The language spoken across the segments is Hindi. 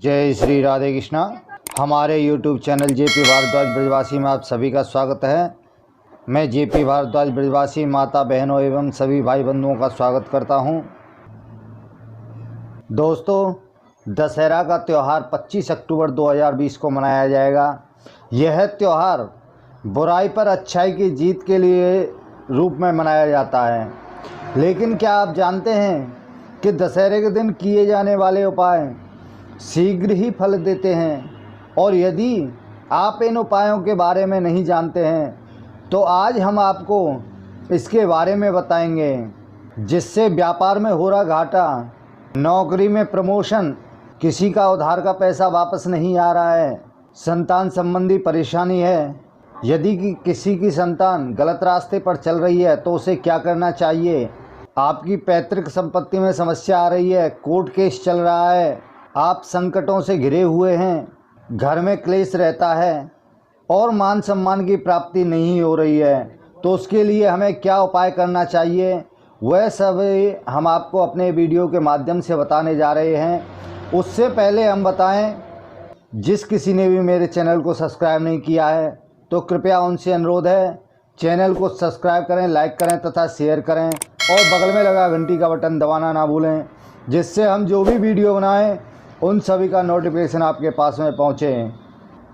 जय श्री राधे कृष्णा। हमारे YouTube चैनल जेपी भारद्वाज ब्रजवासी में आप सभी का स्वागत है। मैं जेपी भारद्वाज ब्रजवासी माता बहनों एवं सभी भाई बंधुओं का स्वागत करता हूं। दोस्तों, दशहरा का त्यौहार 25 अक्टूबर 2020 को मनाया जाएगा। यह त्यौहार बुराई पर अच्छाई की जीत के लिए रूप में मनाया जाता है। लेकिन क्या आप जानते हैं कि दशहरे के दिन किए जाने वाले उपाय शीघ्र ही फल देते हैं। और यदि आप इन उपायों के बारे में नहीं जानते हैं तो आज हम आपको इसके बारे में बताएंगे, जिससे व्यापार में हो रहा घाटा, नौकरी में प्रमोशन, किसी का उधार का पैसा वापस नहीं आ रहा है, संतान संबंधी परेशानी है, यदि किसी की संतान गलत रास्ते पर चल रही है तो उसे क्या करना चाहिए, आपकी पैतृक संपत्ति में समस्या आ रही है, कोर्ट केस चल रहा है, आप संकटों से घिरे हुए हैं, घर में क्लेश रहता है और मान सम्मान की प्राप्ति नहीं हो रही है, तो उसके लिए हमें क्या उपाय करना चाहिए, वह सब हम आपको अपने वीडियो के माध्यम से बताने जा रहे हैं। उससे पहले हम बताएं, जिस किसी ने भी मेरे चैनल को सब्सक्राइब नहीं किया है तो कृपया उनसे अनुरोध है, चैनल को सब्सक्राइब करें, लाइक करें तथा शेयर करें और बगल में लगा घंटी का बटन दबाना ना भूलें, जिससे हम जो भी वीडियो बनाएं उन सभी का नोटिफिकेशन आपके पास में पहुँचे।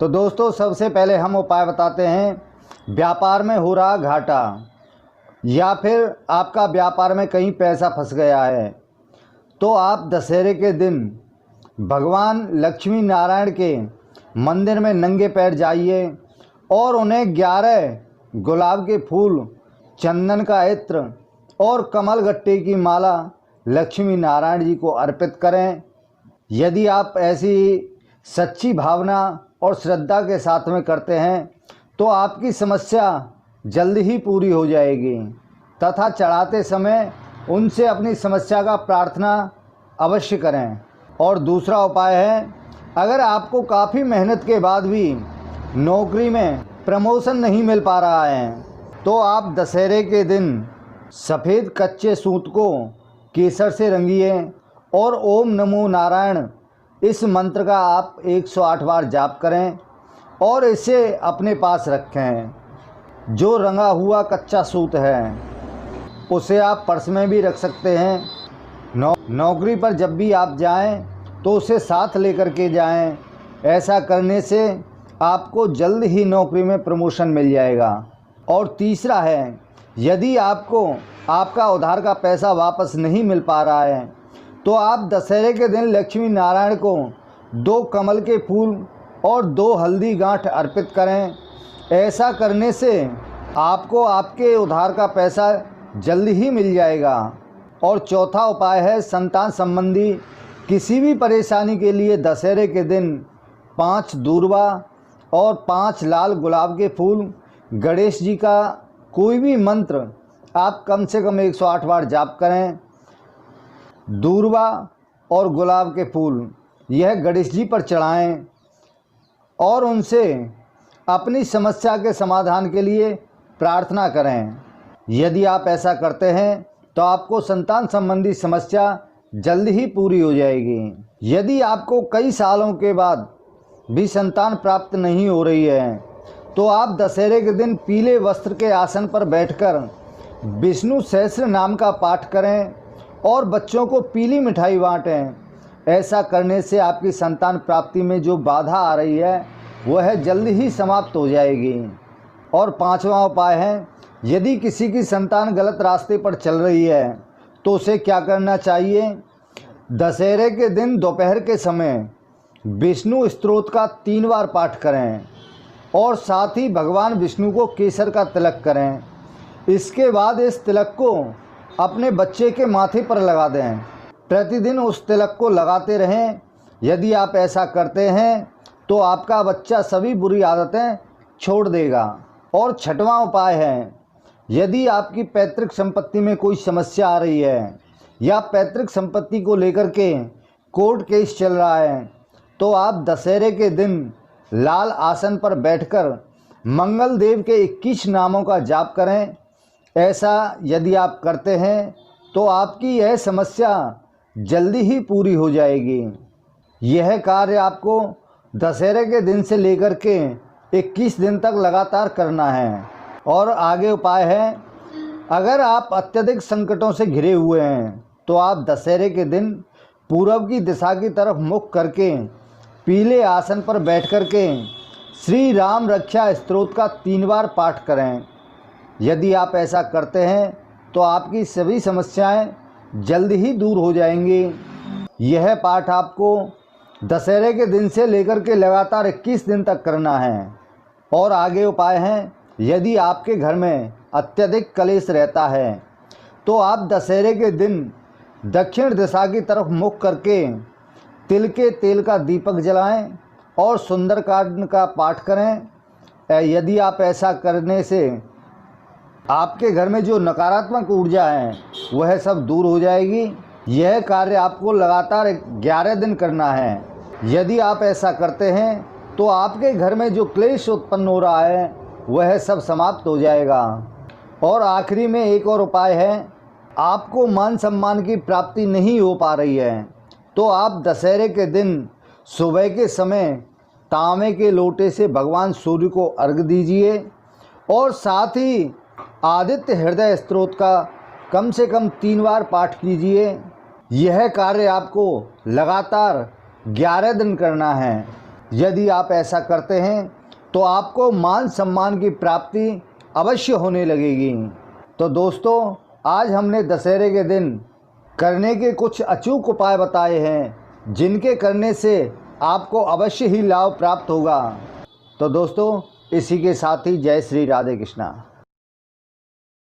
तो दोस्तों, सबसे पहले हम उपाय बताते हैं। व्यापार में हो रहा घाटा या फिर आपका व्यापार में कहीं पैसा फंस गया है तो आप दशहरे के दिन भगवान लक्ष्मी नारायण के मंदिर में नंगे पैर जाइए और उन्हें 11 गुलाब के फूल, चंदन का इत्र और कमल गट्टे की माला लक्ष्मी नारायण जी को अर्पित करें। यदि आप ऐसी सच्ची भावना और श्रद्धा के साथ में करते हैं तो आपकी समस्या जल्द ही पूरी हो जाएगी तथा चढ़ाते समय उनसे अपनी समस्या का प्रार्थना अवश्य करें। और दूसरा उपाय है, अगर आपको काफ़ी मेहनत के बाद भी नौकरी में प्रमोशन नहीं मिल पा रहा है तो आप दशहरे के दिन सफ़ेद कच्चे सूत को केसर से रंगिए और ओम नमो नारायण इस मंत्र का आप 108 बार जाप करें और इसे अपने पास रखें। जो रंगा हुआ कच्चा सूत है उसे आप पर्स में भी रख सकते हैं। नौकरी पर जब भी आप जाएं तो उसे साथ लेकर के जाएं। ऐसा करने से आपको जल्द ही नौकरी में प्रमोशन मिल जाएगा। और तीसरा है, यदि आपको आपका उधार का पैसा वापस नहीं मिल पा रहा है तो आप दशहरे के दिन लक्ष्मी नारायण को 2 कमल के फूल और 2 हल्दी गांठ अर्पित करें। ऐसा करने से आपको आपके उधार का पैसा जल्द ही मिल जाएगा। और चौथा उपाय है, संतान संबंधी किसी भी परेशानी के लिए दशहरे के दिन 5 दूर्वा और 5 लाल गुलाब के फूल, गणेश जी का कोई भी मंत्र आप कम से कम 108 बार जाप करें। दूर्वा और गुलाब के फूल यह गणेश जी पर चढ़ाएं और उनसे अपनी समस्या के समाधान के लिए प्रार्थना करें। यदि आप ऐसा करते हैं तो आपको संतान संबंधी समस्या जल्द ही पूरी हो जाएगी। यदि आपको कई सालों के बाद भी संतान प्राप्त नहीं हो रही है तो आप दशहरे के दिन पीले वस्त्र के आसन पर बैठकर विष्णु सहस्त्र नाम का पाठ करें और बच्चों को पीली मिठाई बांटें। ऐसा करने से आपकी संतान प्राप्ति में जो बाधा आ रही है वह जल्द ही समाप्त हो जाएगी। और 5वां उपाय है, यदि किसी की संतान गलत रास्ते पर चल रही है तो उसे क्या करना चाहिए। दशहरे के दिन दोपहर के समय विष्णु स्तोत्र का 3 बार पाठ करें और साथ ही भगवान विष्णु को केसर का तिलक करें। इसके बाद इस तिलक को अपने बच्चे के माथे पर लगा दें। प्रतिदिन उस तिलक को लगाते रहें। यदि आप ऐसा करते हैं तो आपका बच्चा सभी बुरी आदतें छोड़ देगा। और 6वां उपाय है, यदि आपकी पैतृक संपत्ति में कोई समस्या आ रही है या पैतृक संपत्ति को लेकर के कोर्ट केस चल रहा है तो आप दशहरे के दिन लाल आसन पर बैठकर मंगल देव के 21 नामों का जाप करें। ऐसा यदि आप करते हैं तो आपकी यह समस्या जल्दी ही पूरी हो जाएगी। यह कार्य आपको दशहरे के दिन से लेकर के 21 दिन तक लगातार करना है। और आगे उपाय है, अगर आप अत्यधिक संकटों से घिरे हुए हैं तो आप दशहरे के दिन पूरब की दिशा की तरफ मुख करके पीले आसन पर बैठ करके श्री राम रक्षा स्तोत्र का 3 बार पाठ करें। यदि आप ऐसा करते हैं तो आपकी सभी समस्याएं जल्द ही दूर हो जाएंगी। यह पाठ आपको दशहरे के दिन से लेकर के लगातार 21 दिन तक करना है। और आगे उपाय हैं, यदि आपके घर में अत्यधिक कलेश रहता है तो आप दशहरे के दिन दक्षिण दिशा की तरफ मुख करके तिल के तेल का दीपक जलाएं और सुंदरकांड का पाठ करें। यदि आप ऐसा करने से आपके घर में जो नकारात्मक ऊर्जा है वह सब दूर हो जाएगी। यह कार्य आपको लगातार 11 दिन करना है। यदि आप ऐसा करते हैं तो आपके घर में जो क्लेश उत्पन्न हो रहा है वह सब समाप्त हो जाएगा। और आखिरी में एक और उपाय है, आपको मान सम्मान की प्राप्ति नहीं हो पा रही है तो आप दशहरे के दिन सुबह के समय तांबे के लोटे से भगवान सूर्य को अर्घ दीजिए और साथ ही आदित्य हृदय स्तोत्र का कम से कम 3 बार पाठ कीजिए। यह कार्य आपको लगातार 11 दिन करना है। यदि आप ऐसा करते हैं तो आपको मान सम्मान की प्राप्ति अवश्य होने लगेगी। तो दोस्तों, आज हमने दशहरे के दिन करने के कुछ अचूक उपाय बताए हैं जिनके करने से आपको अवश्य ही लाभ प्राप्त होगा। तो दोस्तों, इसी के साथ ही जय श्री राधे कृष्णा।